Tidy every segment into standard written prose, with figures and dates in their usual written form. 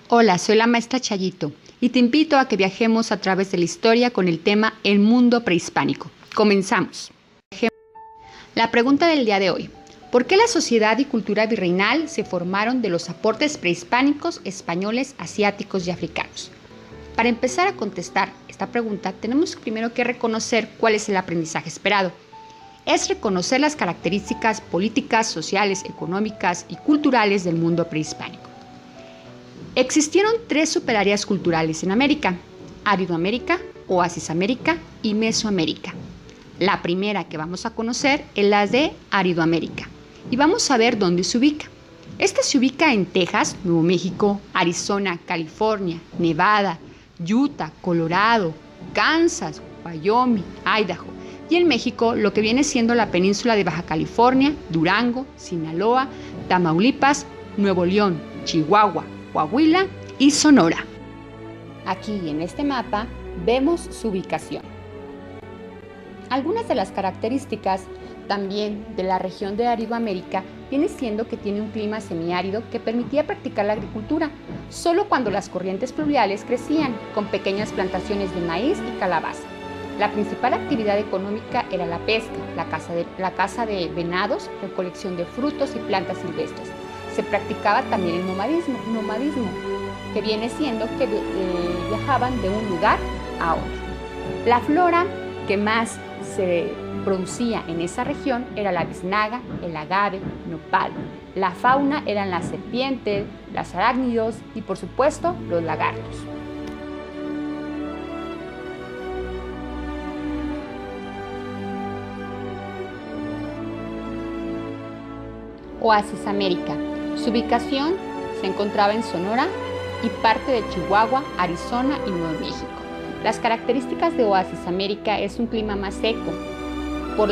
Hola, soy la maestra Chayito y te invito a que viajemos a través de la historia con el tema El mundo prehispánico. Comenzamos. La pregunta del día de hoy: ¿por qué la sociedad y cultura virreinal se formaron de los aportes prehispánicos, españoles, asiáticos y africanos? Para empezar a contestar esta pregunta, tenemos primero que reconocer cuál es el aprendizaje esperado. Es reconocer las características políticas, sociales, económicas y culturales del mundo prehispánico. Existieron tres superáreas culturales en América: Aridoamérica, Oasis América y Mesoamérica. La primera que vamos a conocer es la de Aridoamérica y vamos a ver dónde se ubica. Esta se ubica en Texas, Nuevo México, Arizona, California, Nevada, Utah, Colorado, Kansas, Wyoming, Idaho, y en México lo que viene siendo la península de Baja California, Durango, Sinaloa, Tamaulipas, Nuevo León, Chihuahua, Coahuila y Sonora. Aquí en este mapa vemos su ubicación. Algunas de las características también de la región de Aridoamérica viene siendo que tiene un clima semiárido que permitía practicar la agricultura solo cuando las corrientes pluviales crecían, con pequeñas plantaciones de maíz y calabaza. La principal actividad económica era la pesca, la caza de venados, recolección de frutos y plantas silvestres. Se practicaba también el nomadismo, que viene siendo que viajaban de un lugar a otro. La flora que más se producía en esa región era la biznaga, el agave, nopal. La fauna eran las serpientes, los arácnidos y, por supuesto, los lagartos. Oasis América. Su ubicación se encontraba en Sonora y parte de Chihuahua, Arizona y Nuevo México. Las características de Oasis América es un clima más seco. Por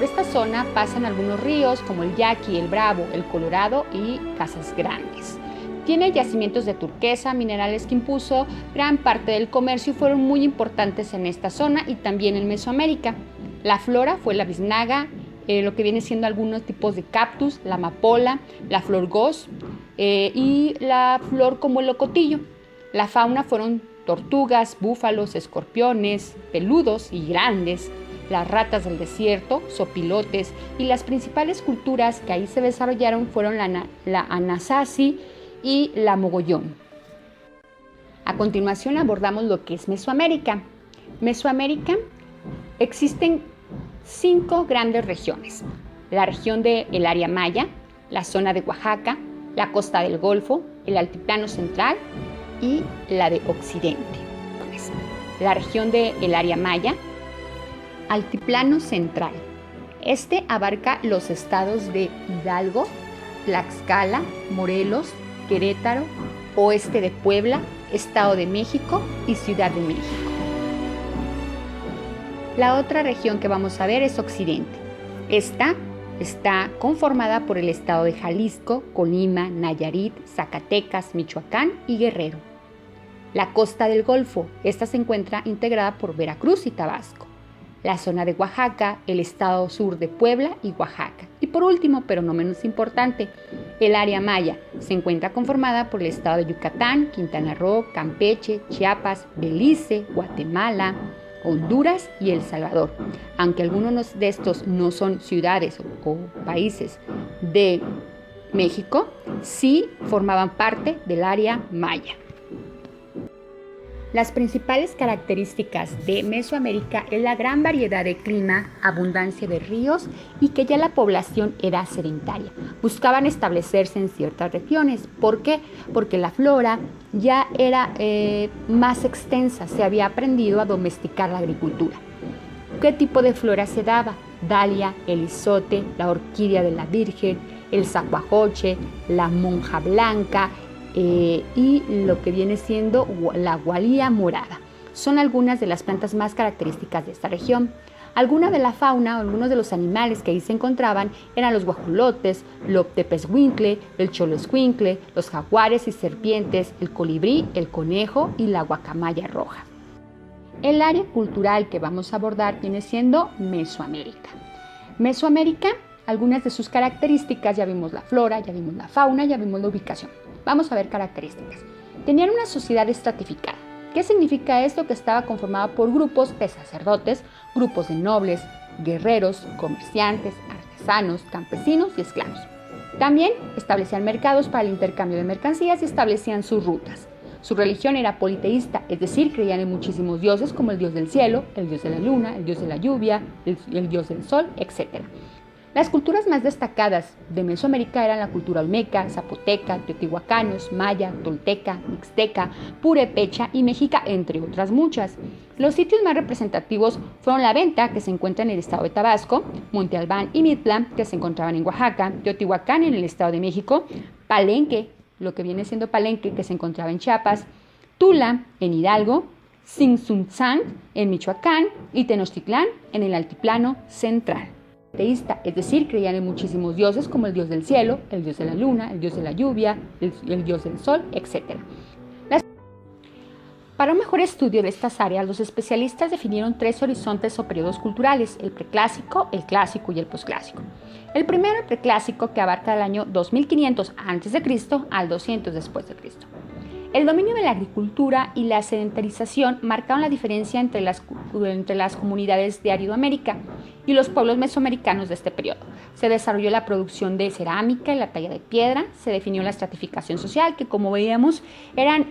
esta zona pasan algunos ríos como el Yaqui, el Bravo, el Colorado y Casas Grandes. Tiene yacimientos de turquesa, minerales que impuso gran parte del comercio y fueron muy importantes en esta zona y también en Mesoamérica. La flora fue la biznaga, lo que viene siendo algunos tipos de cactus, la amapola, la flor gos y la flor como el locotillo. La fauna fueron tortugas, búfalos, escorpiones, peludos y grandes, las ratas del desierto, zopilotes, y las principales culturas que ahí se desarrollaron fueron la Anasazi y la Mogollón. A continuación abordamos lo que es Mesoamérica. Mesoamérica existen 5 grandes regiones: la región del área maya, la zona de Oaxaca, la costa del Golfo, el altiplano central y la de Occidente. La región del área maya, altiplano central. Este abarca los estados de Hidalgo, Tlaxcala, Morelos, Querétaro, oeste de Puebla, Estado de México y Ciudad de México. La otra región que vamos a ver es Occidente. Esta está conformada por el estado de Jalisco, Colima, Nayarit, Zacatecas, Michoacán y Guerrero. La costa del Golfo, esta se encuentra integrada por Veracruz y Tabasco. La zona de Oaxaca, el estado sur de Puebla y Oaxaca. Y por último, pero no menos importante, el área maya se encuentra conformada por el estado de Yucatán, Quintana Roo, Campeche, Chiapas, Belice, Guatemala, Honduras y El Salvador. Aunque algunos de estos no son ciudades o países de México, sí formaban parte del área maya. Las principales características de Mesoamérica es la gran variedad de clima, abundancia de ríos y que ya la población era sedentaria. Buscaban establecerse en ciertas regiones. ¿Por qué? Porque la flora ya era más extensa, se había aprendido a domesticar la agricultura. ¿Qué tipo de flora se daba? Dalia, el izote, la orquídea de la Virgen, el zacuajoche, la monja blanca, y lo que viene siendo la gualía morada. Son algunas de las plantas más características de esta región. Alguna de la fauna, algunos de los animales que ahí se encontraban eran los guajolotes, el tepezcuintle, el choloscuincle, los jaguares y serpientes, el colibrí, el conejo y la guacamaya roja. El área cultural que vamos a abordar viene siendo Mesoamérica. Mesoamérica, algunas de sus características, ya vimos la flora, ya vimos la fauna, ya vimos la ubicación. Vamos a ver características. Tenían una sociedad estratificada. ¿Qué significa esto? Que estaba conformada por grupos de sacerdotes, grupos de nobles, guerreros, comerciantes, artesanos, campesinos y esclavos. También establecían mercados para el intercambio de mercancías y establecían sus rutas. Su religión era politeísta, es decir, creían en muchísimos dioses como el dios del cielo, el dios de la luna, el dios de la lluvia, el dios del sol, etc. Las culturas más destacadas de Mesoamérica eran la cultura olmeca, zapoteca, teotihuacanos, maya, tolteca, mixteca, purépecha y mexica, entre otras muchas. Los sitios más representativos fueron La Venta, que se encuentra en el estado de Tabasco, Monte Albán y Mitla, que se encontraban en Oaxaca, Teotihuacán en el estado de México, Palenque, lo que viene siendo Palenque, que se encontraba en Chiapas, Tula, en Hidalgo, Tzintzuntzan, en Michoacán, y Tenochtitlán, en el altiplano central. Teísta, es decir, creían en muchísimos dioses como el dios del cielo, el dios de la luna, el dios de la lluvia, el dios del sol, etc. Para un mejor estudio de estas áreas, los especialistas definieron 3 horizontes o periodos culturales: el preclásico, el clásico y el posclásico. El primero, el preclásico, que abarca del año 2500 a.C. al 200 después de Cristo. El dominio de la agricultura y la sedentarización marcaron la diferencia entre las comunidades de Aridoamérica y los pueblos mesoamericanos de este periodo. Se desarrolló la producción de cerámica y la talla de piedra, se definió la estratificación social, que como veíamos eran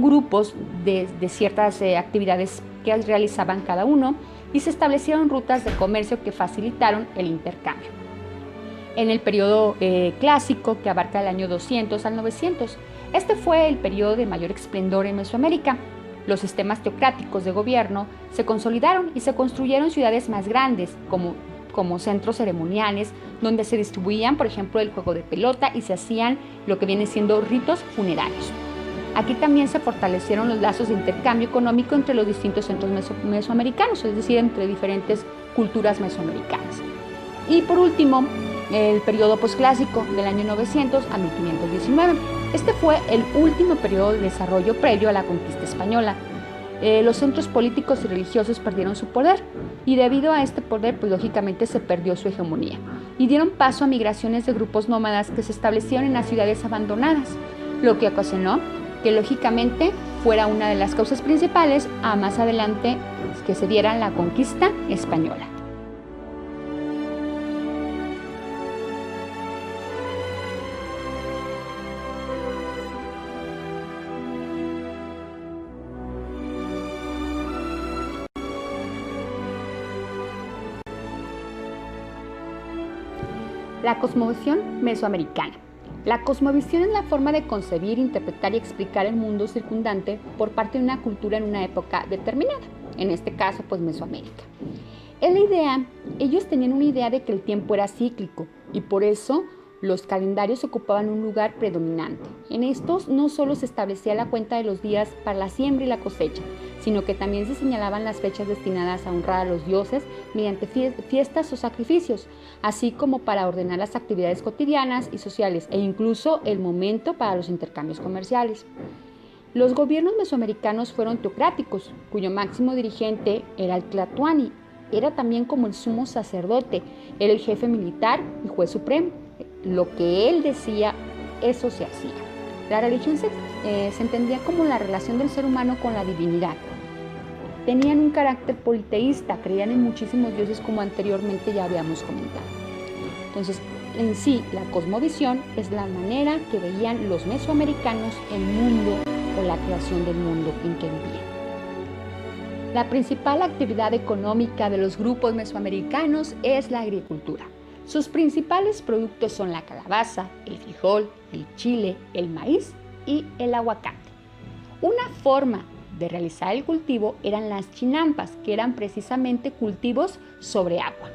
grupos de ciertas actividades que realizaban cada uno, y se establecieron rutas de comercio que facilitaron el intercambio. En el periodo clásico, que abarca el año 200 al 900, este fue el periodo de mayor esplendor en Mesoamérica. Los sistemas teocráticos de gobierno se consolidaron y se construyeron ciudades más grandes, como centros ceremoniales, donde se distribuían, por ejemplo, el juego de pelota y se hacían lo que vienen siendo ritos funerarios. Aquí también se fortalecieron los lazos de intercambio económico entre los distintos centros mesoamericanos, es decir, entre diferentes culturas mesoamericanas. Y por último, el periodo posclásico del año 900 a 1519. Este fue el último periodo de desarrollo previo a la conquista española. Los centros políticos y religiosos perdieron su poder, y debido a este poder, pues lógicamente se perdió su hegemonía, y dieron paso a migraciones de grupos nómadas que se establecieron en las ciudades abandonadas, lo que ocasionó que lógicamente fuera una de las causas principales a más adelante que se diera la conquista española. La cosmovisión mesoamericana. La cosmovisión es la forma de concebir, interpretar y explicar el mundo circundante por parte de una cultura en una época determinada, en este caso pues Mesoamérica. Ellos tenían una idea de que el tiempo era cíclico y por eso los calendarios ocupaban un lugar predominante. En estos no solo se establecía la cuenta de los días para la siembra y la cosecha, sino que también se señalaban las fechas destinadas a honrar a los dioses mediante fiestas o sacrificios, así como para ordenar las actividades cotidianas y sociales e incluso el momento para los intercambios comerciales. Los gobiernos mesoamericanos fueron teocráticos, cuyo máximo dirigente era el Tlatoani. Era también como el sumo sacerdote, era el jefe militar y juez supremo. Lo que él decía, eso se hacía. La religión se entendía como la relación del ser humano con la divinidad. Tenían un carácter politeísta, creían en muchísimos dioses como anteriormente ya habíamos comentado. Entonces, en sí, la cosmovisión es la manera que veían los mesoamericanos el mundo o la creación del mundo en que vivían. La principal actividad económica de los grupos mesoamericanos es la agricultura. Sus principales productos son la calabaza, el frijol, el chile, el maíz y el aguacate. Una forma de realizar el cultivo eran las chinampas, que eran precisamente cultivos sobre agua.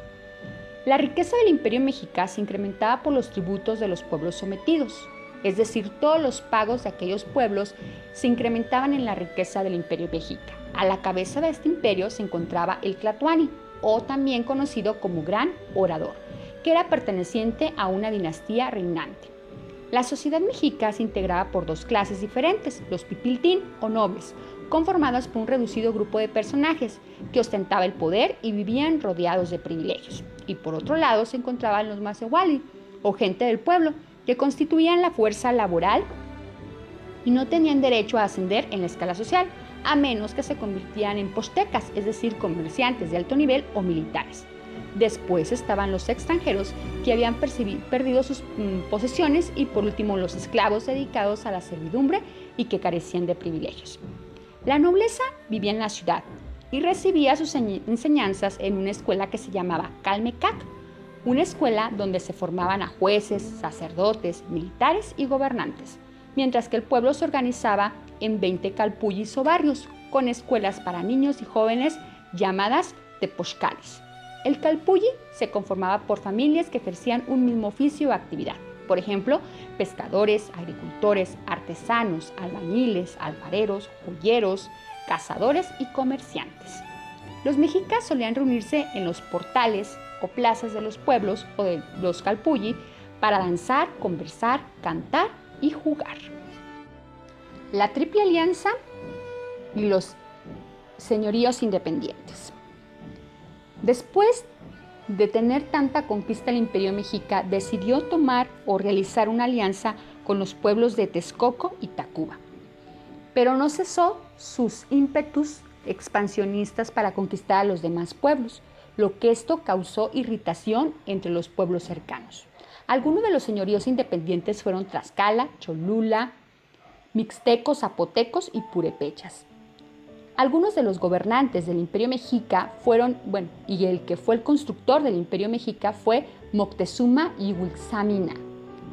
La riqueza del Imperio Mexica se incrementaba por los tributos de los pueblos sometidos, es decir, todos los pagos de aquellos pueblos se incrementaban en la riqueza del Imperio Mexica. A la cabeza de este imperio se encontraba el Tlatoani, o también conocido como Gran Orador, que era perteneciente a una dinastía reinante. La sociedad mexica se integraba por 2 clases diferentes, los pipiltín o nobles, conformados por un reducido grupo de personajes que ostentaba el poder y vivían rodeados de privilegios. Y por otro lado se encontraban los masehuali, o gente del pueblo, que constituían la fuerza laboral y no tenían derecho a ascender en la escala social, a menos que se convirtieran en postecas, es decir, comerciantes de alto nivel o militares. Después estaban los extranjeros que habían perdido sus posesiones y por último los esclavos dedicados a la servidumbre y que carecían de privilegios. La nobleza vivía en la ciudad y recibía sus enseñanzas en una escuela que se llamaba Calmecac, una escuela donde se formaban a jueces, sacerdotes, militares y gobernantes, mientras que el pueblo se organizaba en 20 calpullis o barrios, con escuelas para niños y jóvenes llamadas tepochcales. El calpulli se conformaba por familias que ejercían un mismo oficio o actividad. Por ejemplo, pescadores, agricultores, artesanos, albañiles, alfareros, joyeros, cazadores y comerciantes. Los mexicas solían reunirse en los portales o plazas de los pueblos o de los calpulli para danzar, conversar, cantar y jugar. La Triple Alianza y los señoríos independientes. Después de tener tanta conquista el Imperio Mexica, decidió tomar o realizar una alianza con los pueblos de Texcoco y Tacuba. Pero no cesó sus ímpetus expansionistas para conquistar a los demás pueblos, lo que esto causó irritación entre los pueblos cercanos. Algunos de los señoríos independientes fueron Tlaxcala, Cholula, mixtecos, zapotecos y purépechas. Algunos de los gobernantes del Imperio Mexica y el que fue el constructor del Imperio Mexica fue Moctezuma y Huitzamina.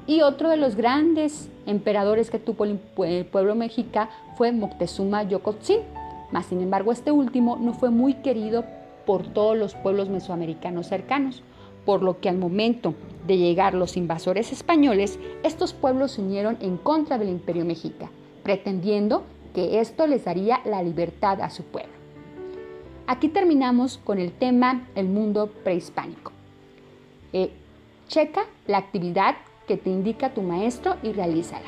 Y otro de los grandes emperadores que tuvo el pueblo mexica fue Moctezuma Xocotzin. Mas, sin embargo, este último no fue muy querido por todos los pueblos mesoamericanos cercanos, por lo que al momento de llegar los invasores españoles, estos pueblos se unieron en contra del Imperio Mexica, pretendiendo que esto les daría la libertad a su pueblo. Aquí terminamos con el tema El mundo prehispánico. Checa la actividad que te indica tu maestro y realízala.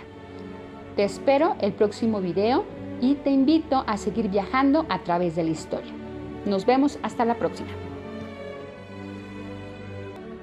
Te espero el próximo video y te invito a seguir viajando a través de la historia. Nos vemos hasta la próxima.